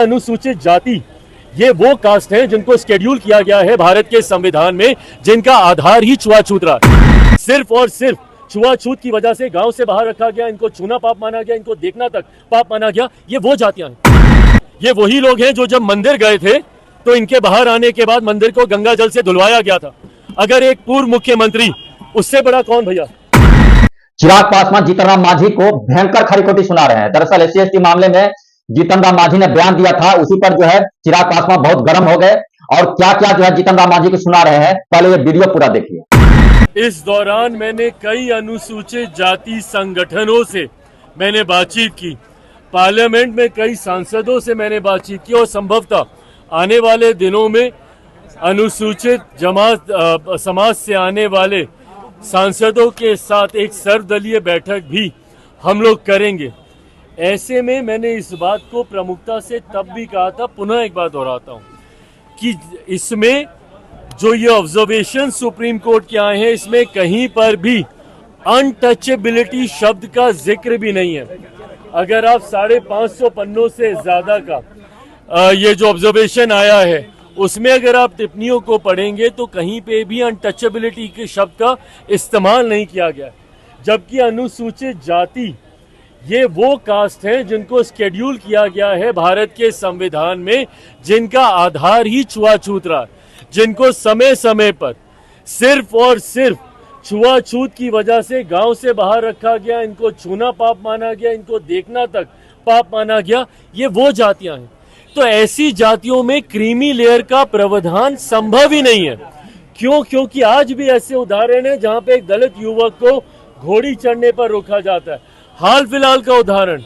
अनुसूचित जाति ये वो कास्ट है जिनको शेड्यूल किया गया है भारत के संविधान में, जिनका आधार ही छुआछूत रहा। सिर्फ और सिर्फ छुआछूत की वजह से गांव से बाहर रखा गया, इनको छूना पाप माना गया, इनको देखना तक पाप माना गया। ये वो जातियां हैं, ये वही लोग हैं जो जब मंदिर गए थे तो इनके बाहर आने के बाद मंदिर को गंगा जल से धुलवाया गया था। अगर एक पूर्व मुख्यमंत्री, उससे बड़ा कौन भैया? चिराग पासवान जीतन राम मांझी को भयंकर खरी खोटी सुना रहे हैं। दरअसल SC/ST मामले में जीतन राम मांझी ने बयान दिया था, उसी पर जो है चिराग पासवान बहुत गर्म हो गए और क्या क्या जो है जीतन राम मांझी को सुना रहे हैं। पहले ये वीडियो पूरा देखिए। इस दौरान मैंने कई अनुसूचित जाति संगठनों से मैंने बातचीत की, पार्लियामेंट में कई सांसदों से मैंने बातचीत की और संभवतः आने वाले दिनों में अनुसूचित जमात समाज से आने वाले सांसदों के साथ एक सर्वदलीय बैठक भी हम लोग करेंगे। ऐसे में मैंने इस बात को प्रमुखता से तब भी कहा था, पुनः एक बार दोहराता हूं कि इसमें जो ये ऑब्जर्वेशन सुप्रीम कोर्ट के आए हैं, इसमें कहीं पर भी अनटचेबिलिटी शब्द का जिक्र भी नहीं है। अगर आप 550 पन्नों से ज्यादा का ये जो ऑब्जर्वेशन आया है, उसमें अगर आप टिप्पणियों को पढ़ेंगे तो कहीं पे भी अनटचेबिलिटी के शब्द का इस्तेमाल नहीं किया गया। जबकि अनुसूचित जाति ये वो कास्ट हैं जिनको शेड्यूल किया गया है भारत के संविधान में, जिनका आधार ही छुआछूत रहा, जिनको समय समय पर सिर्फ और सिर्फ छुआछूत की वजह से गांव से बाहर रखा गया, इनको छूना पाप माना गया, इनको देखना तक पाप माना गया। ये वो जातियां हैं। तो ऐसी जातियों में क्रीमी लेयर का प्रावधान संभव ही नहीं है। क्यों? क्योंकि आज भी ऐसे उदाहरण है जहां पे एक दलित युवक को घोड़ी चढ़ने पर रोका जाता है। हाल फिलहाल का उदाहरण,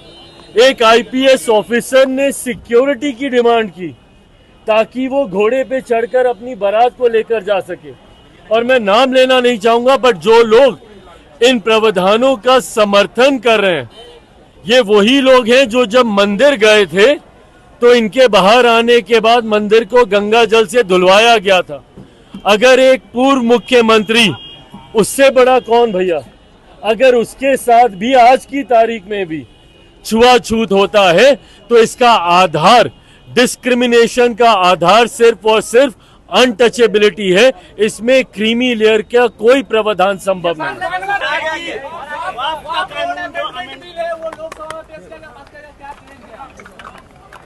एक IPS ऑफिसर ने सिक्योरिटी की डिमांड की ताकि वो घोड़े पे चढ़कर अपनी बारात को लेकर जा सके। और मैं नाम लेना नहीं चाहूंगा, बट जो लोग इन प्रावधानों का समर्थन कर रहे हैं, ये वही लोग हैं जो जब मंदिर गए थे तो इनके बाहर आने के बाद मंदिर को गंगा जल से धुलवाया गया था। अगर एक पूर्व मुख्यमंत्री, उससे बड़ा कौन भैया? अगर उसके साथ भी आज की तारीख में भी छुआछूत होता है तो इसका आधार, डिस्क्रिमिनेशन का आधार सिर्फ और सिर्फ अनटचेबिलिटी है। इसमें क्रीमी लेयर का कोई प्रावधान संभव नहीं।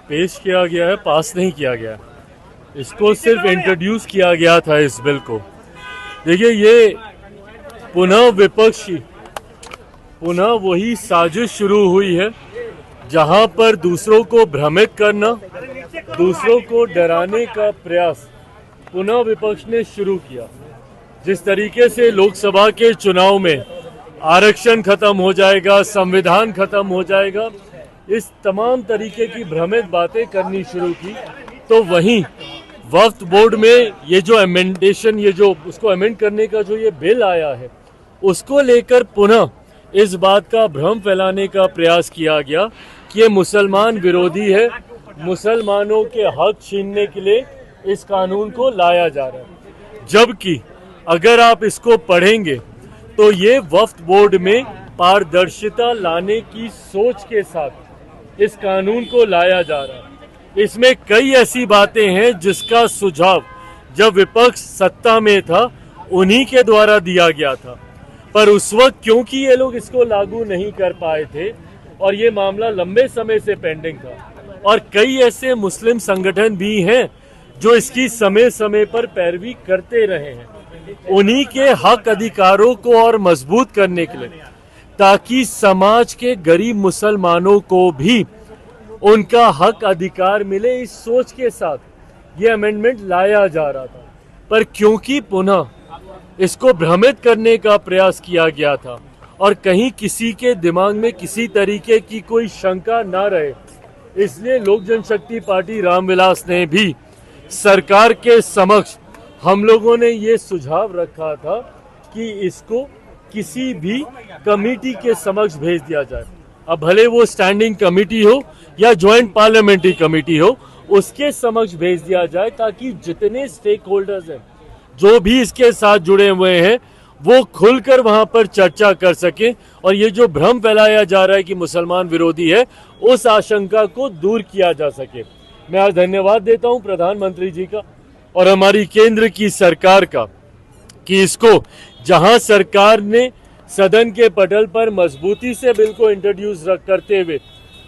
पेश किया गया है, पास नहीं किया गया। इसको सिर्फ इंट्रोड्यूस किया गया था इस बिल को। देखिए, ये पुनः वही साजिश शुरू हुई है जहां पर दूसरों को भ्रमित करना, दूसरों को डराने का प्रयास पुनः विपक्ष ने शुरू किया। जिस तरीके से लोकसभा के चुनाव में आरक्षण खत्म हो जाएगा, संविधान खत्म हो जाएगा, इस तमाम तरीके की भ्रमित बातें करनी शुरू की, तो वहीं वक्फ बोर्ड में ये जो अमेंडेशन, ये जो उसको अमेंड करने का जो ये बिल आया है, उसको लेकर पुनः इस बात का भ्रम फैलाने का प्रयास किया गया कि ये मुसलमान विरोधी है, मुसलमानों के हक छीनने के लिए इस कानून को लाया जा रहा है। जबकि अगर आप इसको पढ़ेंगे तो ये वक्फ बोर्ड में पारदर्शिता लाने की सोच के साथ इस कानून को लाया जा रहा है। इसमें कई ऐसी बातें हैं जिसका सुझाव जब विपक्ष सत्ता में था उन्हीं के द्वारा दिया गया था, पर उस वक्त क्योंकि ये लोग इसको लागू नहीं कर पाए थे और ये मामला लंबे समय से पेंडिंग था, और कई ऐसे मुस्लिम संगठन भी हैं जो इसकी समय समय पर पैरवी करते रहे हैं, उन्हीं के हक अधिकारों को और मजबूत करने के लिए, ताकि समाज के गरीब मुसलमानों को भी उनका हक अधिकार मिले, इस सोच के साथ ये अमेंडमेंट लाया जा रहा था। पर क्योंकि पुनः इसको भ्रमित करने का प्रयास किया गया था और कहीं किसी के दिमाग में किसी तरीके की कोई शंका ना रहे, इसलिए लोक जनशक्ति पार्टी रामविलास ने भी सरकार के समक्ष, हम लोगों ने ये सुझाव रखा था कि इसको किसी भी कमेटी के समक्ष भेज दिया जाए। अब भले वो स्टैंडिंग कमेटी हो या ज्वाइंट पार्लियामेंट्री कमेटी हो, उसके समक्ष भेज दिया जाए ताकि जितने स्टेक होल्डर्स हैं, जो भी इसके साथ जुड़े हुए हैं, वो खुलकर वहां पर चर्चा कर सकें और ये जो भ्रम फैलाया जा रहा है कि मुसलमान विरोधी है, उस आशंका को दूर किया जा सके। मैं आज धन्यवाद देता हूं प्रधानमंत्री जी का और हमारी केंद्र की सरकार का कि इसको जहां सरकार ने सदन के पटल पर मजबूती से बिल को इंट्रोड्यूस करते हुए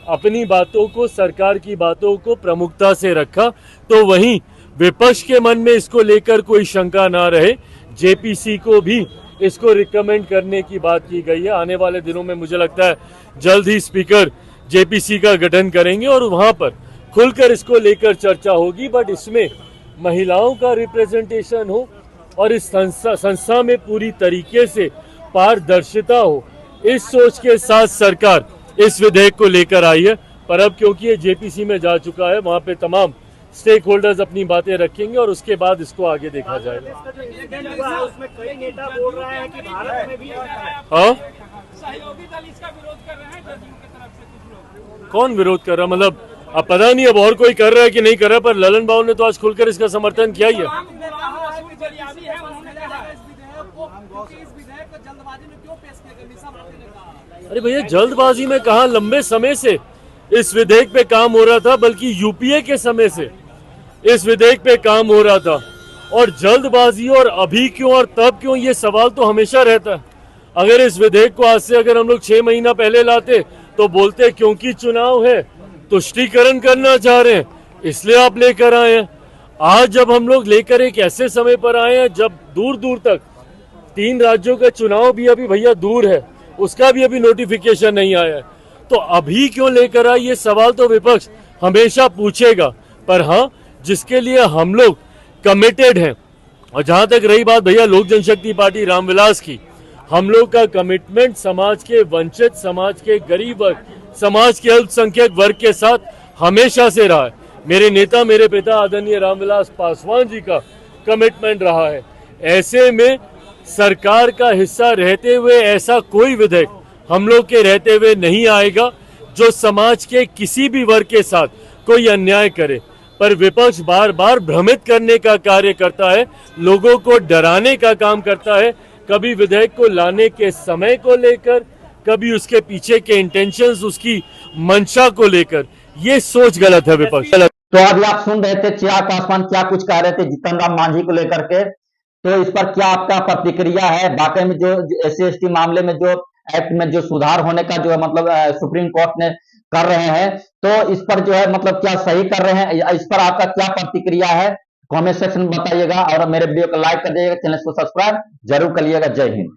अपनी बातों को, सरकार की बातों को प्रमुखता से रखा, तो वहीं विपक्ष के मन में इसको लेकर कोई शंका ना रहे, जेपीसी को भी इसको रिकमेंड करने की बात की गई है। आने वाले दिनों में मुझे लगता है जल्द ही स्पीकर जेपीसी का गठन करेंगे और वहां पर खुलकर इसको लेकर चर्चा होगी, बट इसमें महिलाओं का रिप्रेजेंटेशन हो और इस संस्था में पूरी तरीके से पारदर्शिता हो, इस सोच के साथ सरकार इस विधेयक को लेकर आई है। पर अब क्योंकि ये जेपीसी में जा चुका है, वहां पे तमाम स्टेक होल्डर्स अपनी बातें रखेंगे और उसके बाद इसको आगे देखा जाएगा। उसमें कई नेता बोल रहे हैं कि भारत में भी हाँ, सहयोगी दल इसका विरोध कर रहे हैं जदयू की तरफ से कुछ लोग। कौन विरोध कर रहा, मतलब अब पता नहीं अब और कोई कर रहा है कि नहीं कर रहा, पर ललन बाबू ने तो आज खुलकर इसका समर्थन किया ही है। अरे भैया, जल्दबाजी में कहा, लंबे समय से इस विधेयक पे काम हो रहा था, बल्कि यूपीए के समय से इस विधेयक पे काम हो रहा था। और जल्दबाजी और अभी क्यों और तब क्यों, ये सवाल तो हमेशा रहता है। अगर इस विधेयक को आज से अगर हम लोग 6 महीना पहले लाते तो बोलते क्योंकि चुनाव है, तुष्टीकरण करना चाह रहे हैं इसलिए आप लेकर आए हैं। आज जब हम लोग लेकर एक ऐसे समय पर आए हैं जब दूर दूर तक 3 राज्यों का चुनाव भी अभी भैया दूर है, उसका भी अभी नोटिफिकेशन नहीं आया है, तो अभी क्यों लेकर आए, ये सवाल तो विपक्ष हमेशा पूछेगा। पर हाँ, जिसके लिए हम लोग कमिटेड हैं, और जहां तक रही बात भैया लोक जनशक्ति पार्टी रामविलास की, हम लोग का कमिटमेंट समाज के वंचित, समाज के गरीब वर्ग, समाज के अल्पसंख्यक वर्ग के साथ हमेशा से रहा है। मेरे नेता, मेरे पिता आदरणीय रामविलास पासवान जी का कमिटमेंट रहा है। ऐसे में सरकार का हिस्सा रहते हुए ऐसा कोई विधेयक हम लोग के रहते हुए नहीं आएगा जो समाज के किसी भी वर्ग के साथ कोई अन्याय करे। पर विपक्ष बार बार भ्रमित करने का कार्य करता है, लोगों को डराने का काम करता है, कभी विधेयक को लाने के समय को लेकर, कभी उसके पीछे के इंटेंशंस, उसकी मंशा को लेकर। ये सोच गलत है विपक्ष। तो अभी आप सुन रहे थे चिराग पासवान क्या कुछ कह रहे थे जीतन राम मांझी को लेकर के, तो इस पर क्या आपका प्रतिक्रिया है? वाकई में जो SC/ST मामले में जो एक्ट में जो सुधार होने का जो है मतलब सुप्रीम कोर्ट ने कर रहे हैं, तो इस पर जो है मतलब क्या सही कर रहे हैं? इस पर आपका क्या प्रतिक्रिया है? कमेंट सेक्शन में बताइएगा और मेरे वीडियो को लाइक कर दीजिएगा, चैनल को सब्सक्राइब जरूर करिएगा। जय हिंद।